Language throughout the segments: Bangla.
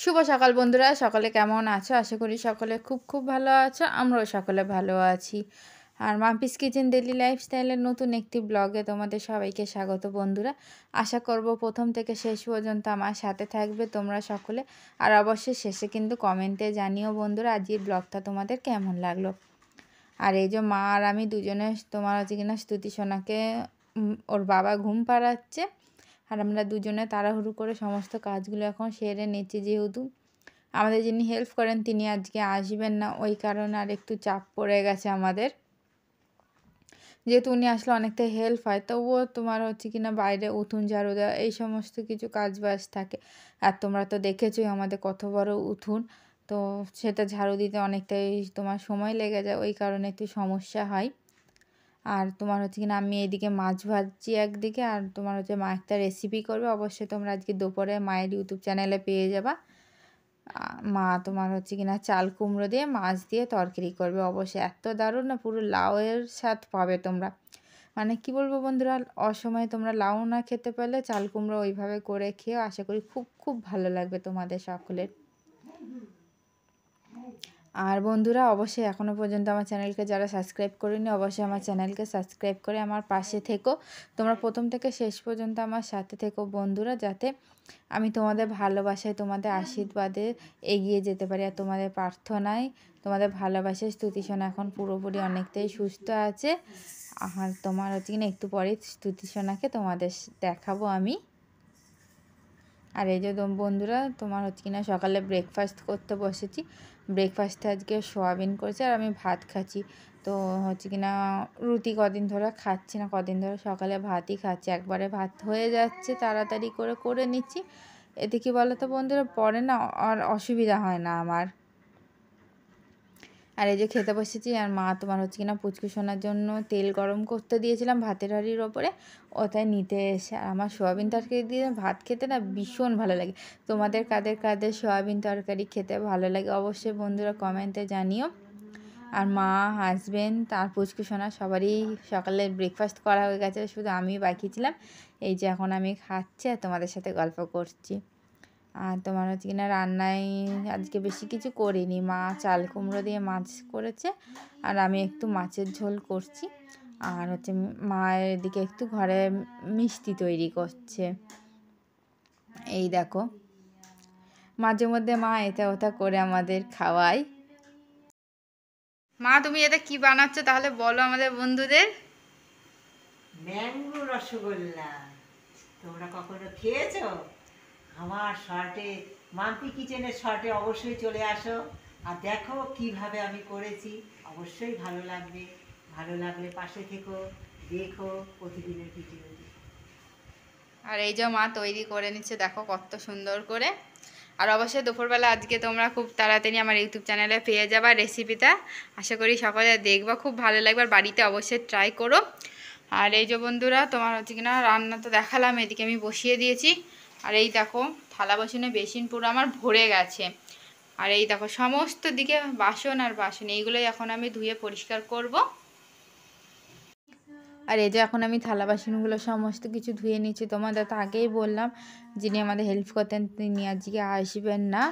শুভ সকাল বন্ধুরা, সকলে কেমন আছো? আশা করি সকলে খুব খুব ভালো আছো। আমরাও সকলে ভালো আছি। আর মাম্পিস কিচেন ডেইলি লাইফস্টাইলের নতুন একটি ব্লগে তোমাদের সবাইকে স্বাগত বন্ধুরা। আশা করব প্রথম থেকে শেষ পর্যন্ত আমার সাথে থাকবে তোমরা সকলে। আর অবশ্যই শেষে কিন্তু কমেন্টে জানিও বন্ধুরা আজকের ব্লগটা তোমাদের কেমন লাগলো। আর এই যে মা আর আমি দুজনে তোমার হচ্ছে কিনা স্তুতি সোনাকে ওর বাবা ঘুম পাড়াচ্ছে। আর আমরা দুজনে তাড়াহুড়ো করে সমস্ত কাজগুলো এখন সেরে নিচ্ছি, যেহেতু আমাদের যিনি হেল্প করেন তিনি আজকে আসবেন না, ওই কারণে আর একটু চাপ পড়ে গেছে আমাদের। যেহেতু উনি আসলে অনেকটা হেল্প হয়, তবুও তোমার হচ্ছে কিনা বাইরে উঠোন ঝাড়ু দেওয়া এই সমস্ত কিছু কাজ বাজ থাকে। আর তোমরা তো দেখেছোই আমাদের কত বড় উঠোন, তো সেটা ঝাড়ু দিতে অনেকটাই তোমার সময় লেগে যায়, ওই কারণে একটু সমস্যা হয়। আর তোমার হচ্ছে কিনা আমি এদিকে মাছ ভাজছি একদিকে, আর তোমার হচ্ছে মা একটা রেসিপি করবে, অবশ্যই তোমরা আজকে দুপুরে মায়ের ইউটিউব চ্যানেলে পেয়ে যাবা। মা তোমার হচ্ছে কিনা চাল কুমড়ো দিয়ে মাছ দিয়ে তরকারি করবে, অবশ্যই এত দারুণ না, পুরো লাউয়ের স্বাদ পাবে তোমরা। মানে কি বলবো বন্ধুরা, অসময়ে তোমরা লাউ না খেতে পারলে চাল কুমড়ো ওইভাবে করে খেয়েও, আশা করি খুব খুব ভালো লাগবে তোমাদের সকলের। আর বন্ধুরা অবশ্যই এখনও পর্যন্ত আমার চ্যানেলকে যারা সাবস্ক্রাইব করেনি, অবশ্যই আমার চ্যানেলকে সাবস্ক্রাইব করে আমার পাশে থেকো। তোমরা প্রথম থেকে শেষ পর্যন্ত আমার সাথে থেকো বন্ধুরা, যাতে আমি তোমাদের ভালোবাসায় তোমাদের আশীর্বাদে এগিয়ে যেতে পারি। আর তোমাদের প্রার্থনায় তোমাদের ভালোবাসায় স্তুতি সোনা এখন পুরোপুরি অনেকটাই সুস্থ আছে। আর তোমার হচ্ছে কিনা একটু পরে স্তুতি সোনাকে তোমাদের দেখাবো আমি। আর এই যে বন্ধুরা তোমার হচ্ছে কিনা সকালে ব্রেকফাস্ট করতে বসেছি। ব্রেকফাস্টে আজকে সোয়াবিন করেছে আর আমি ভাত খাচ্ছি। তো হচ্ছে কিনা রুটি কদিন ধরে খাচ্ছি না, কদিন ধরে সকালে ভাতই খাচ্ছি, একবারে ভাত হয়ে যাচ্ছে, তাড়াতাড়ি করে করে নিচ্ছি। এতে কি বলো তো বন্ধুরা, পরে না আর অসুবিধা হয় না আমার। আর এই যে খেতে বসেছি, আর মা তোমার হচ্ছে কিনা পুচকু সোনার জন্য তেল গরম করতে দিয়েছিলাম ভাতের হাঁড়ির ওপরে, ওটাই নিতে এসে আমার সোয়াবিন তরকারি দিয়ে ভাত খেতে না ভীষণ ভালো লাগে। তোমাদের কাদের কাদের সোয়াবিন তরকারি খেতে ভালো লাগে অবশ্যই বন্ধুরা কমেন্টে জানিও। আর মা, হাজবেন্ড, তার পুচকু সোনা সবারই সকালে ব্রেকফাস্ট করা হয়ে গেছে, শুধু আমি বাকি ছিলাম। এই যে এখন আমি খাচ্ছি আর তোমাদের সাথে গল্প করছি। আর তোমার হচ্ছে কিনা রান্নায় আজকে বেশি কিছু করিনি, মা চাল কুমড়ো দিয়ে মাছ করেছে আর আমি একটু মাছের ঝোল করছি। আর হচ্ছে মায়ের এদিকে একটু ঘরে মিষ্টি তৈরি করছে, এই দেখো। মাঝে মধ্যে মা এটা ওটা করে আমাদের খাওয়ায়। মা তুমি এটা কি বানাচ্ছো তাহলে বলো আমাদের বন্ধুদের। ম্যাঙ্গো রসগোল্লা তোমরা কখনো খেয়েছো? আমার শর্টে, মাম্পি কিচেনের শর্টে অবশ্যই চলে আসো আর দেখো কিভাবে আমি করেছি। অবশ্যই ভালো লাগবে। ভালো লাগলে পাশে থেকো, দেখো প্রতিদিনের ভিডিওটি। আর এই যে মা তৈরি করে নিচ্ছে, দেখো কত সুন্দর করে। আর অবশ্যই দুপুরবেলা আজকে তোমরা খুব তাড়াতাড়ি আমার ইউটিউব চ্যানেলে পেয়ে যাবা রেসিপিটা। আশা করি সকলে দেখবা, খুব ভালো লাগবে, আর বাড়িতে অবশ্যই ট্রাই করো। আর এই যে বন্ধুরা তোমার হচ্ছে কিনা রান্না তো দেখালাম, এদিকে আমি বসিয়ে দিয়েছি। আর এই দেখো থালা বাসনে বেসিন পুরো আমার ভরে গেছে। আর এই দেখো সমস্ত দিকে বাসন আর বাসন, এইগুলোই এখন আমি ধুয়ে পরিষ্কার করব। আর এই যে এখন আমি থালা বাসনগুলো সমস্ত কিছু ধুয়ে নিচ্ছি। তোমাদের তো আগেই বললাম যিনি আমাদের হেল্প করতেন তিনি আজকে আসবেন না।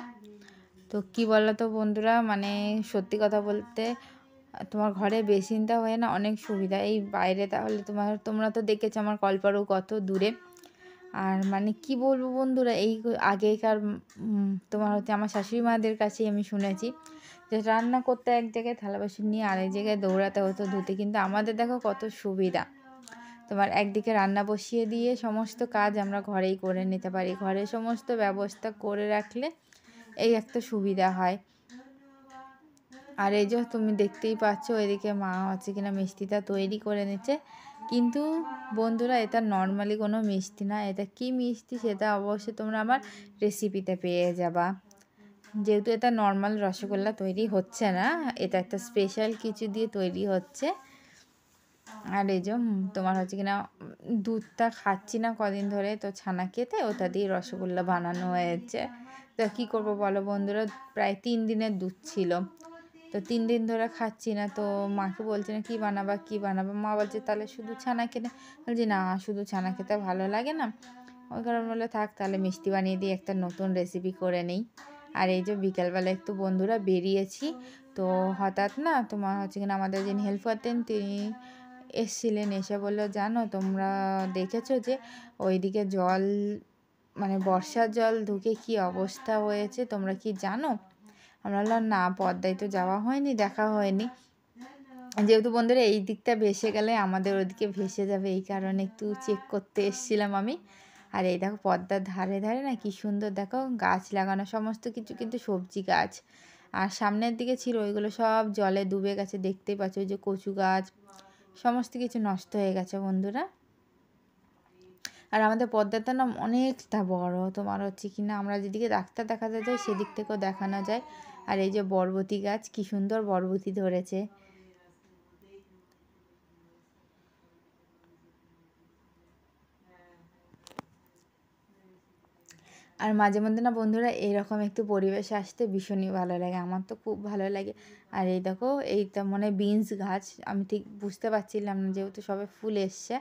তো কি বলো তো বন্ধুরা, মানে সত্যি কথা বলতে তোমার ঘরে বেসিনটা হয়ে না অনেক সুবিধা, এই বাইরে তাহলে তোমরা তো দেখেছো আমার কলপাড়ু কত দূরে। আর মানে কি বলবো বন্ধুরা, এই আগেকার তোমার হচ্ছে আমার শাশুড়ি মাদের কাছেই আমি শুনেছি যে রান্না করতে এক জায়গায়, থালা বাসন নিয়ে আরেক জায়গায় দৌড়াতে হতো ধুতে, কিন্তু আমাদের দেখো কত সুবিধা। তোমার একদিকে রান্না বসিয়ে দিয়ে সমস্ত কাজ আমরা ঘরেই করে নিতে পারি, ঘরে সমস্ত ব্যবস্থা করে রাখলে এই একটা সুবিধা হয়। আর এই যে তুমি দেখতেই পাচ্ছ এদিকে মা হচ্ছে কিনা মিষ্টিটা তৈরি করে নিচ্ছে, কিন্তু বন্ধুরা এটা নর্মালি কোনো মিষ্টি না, এটা কি মিষ্টি সেটা অবশ্যই তোমরা আমার রেসিপিতে পেয়ে যাবা। যেহেতু এটা নর্মাল রসগোল্লা তৈরি হচ্ছে না, এটা একটা স্পেশাল কিছু দিয়ে তৈরি হচ্ছে। আর এই যে তোমার হচ্ছে কিনা দুধটা খাচ্ছি না কদিন ধরে, তো ছানা খেতে ওটা দিয়ে রসগোল্লা বানানো হয়েছে। তো কী করবো বলো বন্ধুরা, প্রায় 3 দিনের দুধ ছিল, তো 3 দিন ধরে খাচ্ছি না। তো মাকে বলছে না কী বানাবা কী বানাবা, মা বলছে তাহলে শুধু ছানা খেতে। বলছি না, শুধু ছানা খেতে ভালো লাগে না, ওই কারণে বললো থাক তাহলে মিষ্টি বানিয়ে দিয়ে একটা নতুন রেসিপি করে নেই। আর এই যে বিকেলবেলা একটু বন্ধুরা বেরিয়েছি, তো হঠাৎ না তোমার হচ্ছে কিনা আমাদের যিনি হেল্প করতেন তিনি এসছিলেন, এসে বললো জানো তোমরা দেখেছো যে ওইদিকে জল মানে বর্ষার জল ঢুকে কি অবস্থা হয়েছে, তোমরা কি জানো? আমরা বললাম না, পদ্মায় তো যাওয়া হয়নি, দেখা হয়নি। যেহেতু বন্ধুরা এই দিকটা ভেসে গেলে আমাদের ওদিকে ভেসে যাবে, এই কারণে একটু চেক করতে এসেছিলাম আমি। আর এই দেখো পদ্মার ধারে ধারে না কি সুন্দর দেখো গাছ লাগানো, সমস্ত কিছু কিন্তু সবজি গাছ। আর সামনের দিকে ছিল ওইগুলো সব জলে ডুবে গেছে, দেখতেই পাচ্ছ ওই যে কচু গাছ সমস্ত কিছু নষ্ট হয়ে গেছে বন্ধুরা। আর আমাদের পদ্মাটা না অনেকটা বড়, তোমার হচ্ছে কি না আমরা যেদিকে ডাক্তার দেখাতে যাই সেদিক থেকেও দেখানো যায়। আর এই যে বরবটি গাছ, কি সুন্দর বরবটি ধরেছে। আর মাঝে মধ্যে না বন্ধুরা এরকম একটু পরিবেশে আসতে ভীষণই ভালো লাগে, আমার তো খুব ভালো লাগে। আর এই দেখো এইটা মনে বিনস গাছ, আমি ঠিক বুঝতে পারছিলাম না যেহেতু সবে ফুল এসছে।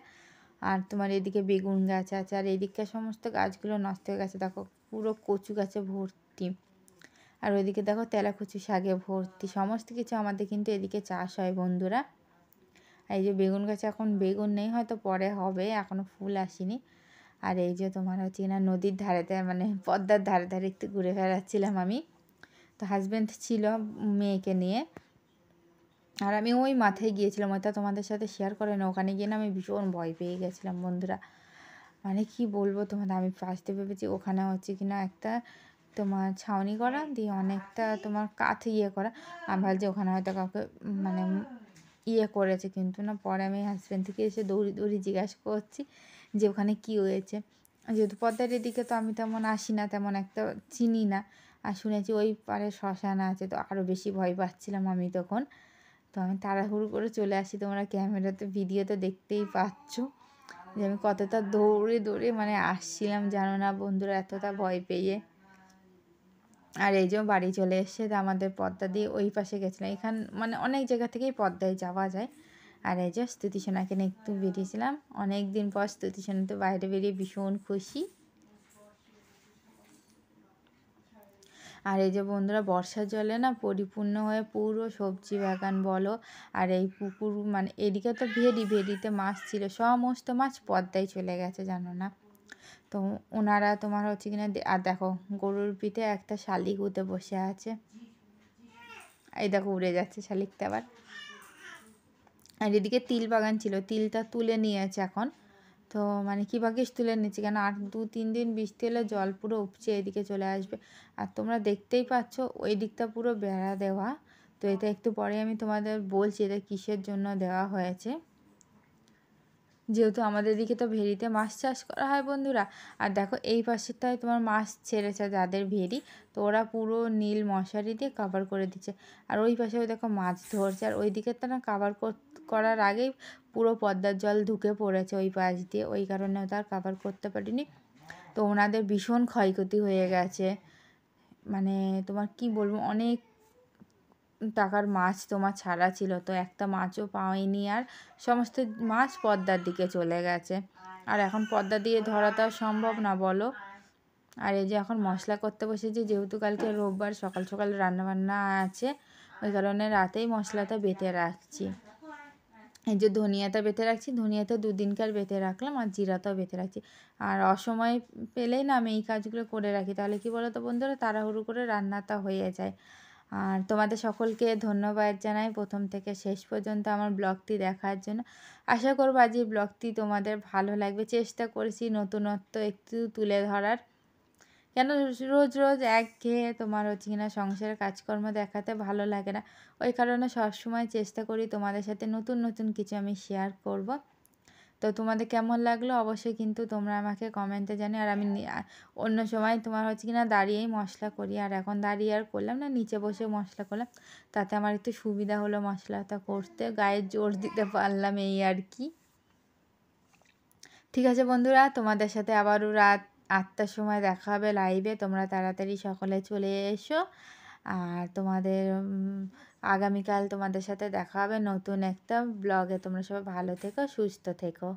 আর তোমার এদিকে বেগুন গাছ আছে, আর এদিককার সমস্ত গাছগুলো নষ্ট হয়ে গেছে, দেখো পুরো কচু গাছে ভর্তি। আর ওইদিকে দেখো তেলাকুচু শাকে ভর্তি, সমস্ত কিছু আমাদের কিন্তু এদিকে চাষ হয় বন্ধুরা। এই যে বেগুন গাছে এখন বেগুন নেই, হয়তো পরে হবে, এখনও ফুল আসেনি। আর এই যে তোমার হচ্ছে না নদীর ধারেতে মানে পদ্মার ধারে ধারে একটু ঘুরে বেড়াচ্ছিলাম আমি, তো হাজব্যান্ড ছিল মেয়েকে নিয়ে। আর আমি ওই মাথায় গিয়েছিলাম, ওইটা তোমাদের সাথে শেয়ার করে না, ওখানে গিয়ে না আমি ভীষণ ভয় পেয়ে গেছিলাম বন্ধুরা। মানে কি বলবো তোমাদের, আমি ফার্স্টে ভেবেছি ওখানে হচ্ছে কি না একটা তোমার ছাউনি করা দিয়ে অনেকটা তোমার কাঠ ইয়ে করা, আমি ভাবছি ওখানে হয়তো কাউকে মানে ইয়ে করেছে, কিন্তু না পরে আমি হাজব্যান্ড থেকে এসে দৌড়ি দৌড়ি জিজ্ঞাসা করছি যে ওখানে কী হয়েছে। যেহেতু পদ্মার এদিকে তো আমি তেমন আসি না, তেমন একটা চিনি না, আর শুনেছি ওই পারে শ্মশান আছে, তো আরও বেশি ভয় পাচ্ছিলাম আমি তখন। তো আমি তাড়াহুড়ো করে চলে আসি, তোমরা ক্যামেরাতে ভিডিওতে দেখতেই পাচ্ছ যে আমি কতটা দৌড়ে দৌড়ে মানে আসছিলাম জানো না বন্ধুরা, এতটা ভয় পেয়ে। আর এই যে বাড়ি চলে এসছে, তো আমাদের পদ্মা দিয়ে ওই পাশে গেছিলাম, এখান মানে অনেক জায়গা থেকেই পদ্মায় যাওয়া যায়। আর এই যে স্তুতিসোনাকে নিয়ে একটু বেরিয়েছিলাম, অনেক দিন পর স্তুতিসোনা তো বাইরে বেরিয়ে ভীষণ খুশি। আর এই যে বন্ধুরা বর্ষার জলে না পরিপূর্ণ হয়ে পুরো সবজি বাগান বলো, আর এই পুকুর মানে এদিকে তো ভেড়িতে মাছ ছিল, সমস্ত মাছ পদ্মায় চলে গেছে জানো না। তো ওনারা তোমার হচ্ছে কিনা আর দেখো গরুর পিঠে একটা শালিক উঠে বসে আছে, এই দেখো উড়ে যাচ্ছে শালিকটা আবার। আর এদিকে তিল বাগান ছিল, তিলটা তুলে নিয়েছে এখন, তো মানে কী ভাগ্যিস তুলে নিচ্ছি, কেন আর 2-3 দিন বৃষ্টি হলে জল পুরো উপচে এদিকে চলে আসবে। আর তোমরা দেখতেই পাচ্ছ ওই দিকটা পুরো বেড়া দেওয়া, তো এটা একটু পরে আমি তোমাদের বলছি এটা কিসের জন্য দেওয়া হয়েছে। যেহেতু আমাদের দিকে তো ভেড়িতে মাছ চাষ করা হয় বন্ধুরা। আর দেখো এই পাশেরটায় তোমার মাছ ছেড়েছে যাদের ভেড়ি, তো ওরা পুরো নীল মশারি দিয়ে কভার করে দিচ্ছে। আর ওই পাশে ওই দেখো মাছ ধরছে, আর ওই দিকেরটা না কভার করার আগেই পুরো পদ্মার জল ঢুকে পড়েছে ওই পাশ দিয়ে, ওই কারণে ওটা আর কভার করতে পারিনি। তো ওনাদের ভীষণ ক্ষয়ক্ষতি হয়ে গেছে, মানে তোমার কি বলবো অনেক টাকার মাছ তোমার ছাড়া ছিল, তো একটা মাছও পাওয়নি, আর সমস্ত মাছ পদ্মার দিকে চলে গেছে। আর এখন পদ্মা দিয়ে ধরাটা সম্ভব না বলো। আর এই যে এখন মশলা করতে বসেছি, যেহেতু কালকে রোববার সকাল সকাল রান্নাবান্না আছে, ওই কারণে রাতেই মশলাটা বেটে রাখছি। এই যে ধনিয়াটা বেটে রাখছি, ধনিয়াটা 2 দিনকার বেটে রাখলাম, আর জিরাটাও বেটে রাখছি। আর অসময় পেলেই না আমি এই কাজগুলো করে রাখি, তাহলে কি বলো তো বন্ধুরা তাড়াহুড়ো করে রান্নাটা হয়ে যায়। আর তোমাদের সকলকে ধন্যবাদ জানাই প্রথম থেকে শেষ পর্যন্ত আমার ব্লগটি দেখার জন্য। আশা করব আজ এই ব্লগটি তোমাদের ভালো লাগবে, চেষ্টা করেছি নতুনত্ব একটু তুলে ধরার, কেন রোজ রোজ একঘেয়ে তোমার হচ্ছে কিনা সংসারের কাজকর্ম দেখাতে ভালো লাগে না, ওই কারণে সবসময় চেষ্টা করি তোমাদের সাথে নতুন নতুন কিছু আমি শেয়ার করব। তো তোমাদের কেমন লাগলো অবশ্যই কিন্তু তোমরা আমাকে কমেন্টে জানিও। আর আমি অন্য সময় তোমার হচ্ছে কিনা দাঁড়িয়েই মশলা করি, আর এখন দাঁড়িয়ে আর করলাম না, নিচে বসে মশলা করলাম, তাতে আমার একটু সুবিধা হলো মশলাটা করতে, গায়ে জোর দিতে পারলাম এই আর কি। ঠিক আছে বন্ধুরা, তোমাদের সাথে আবারও রাত 8টার সময় দেখা হবে লাইভে, তোমরা তাড়াতাড়ি সকলে চলে এসো। আর তোমাদের আগামীকাল তোমাদের সাথে দেখা হবে নতুন একটা ব্লগে, তোমরা সবাই ভালো থেকো, সুস্থ থেকো।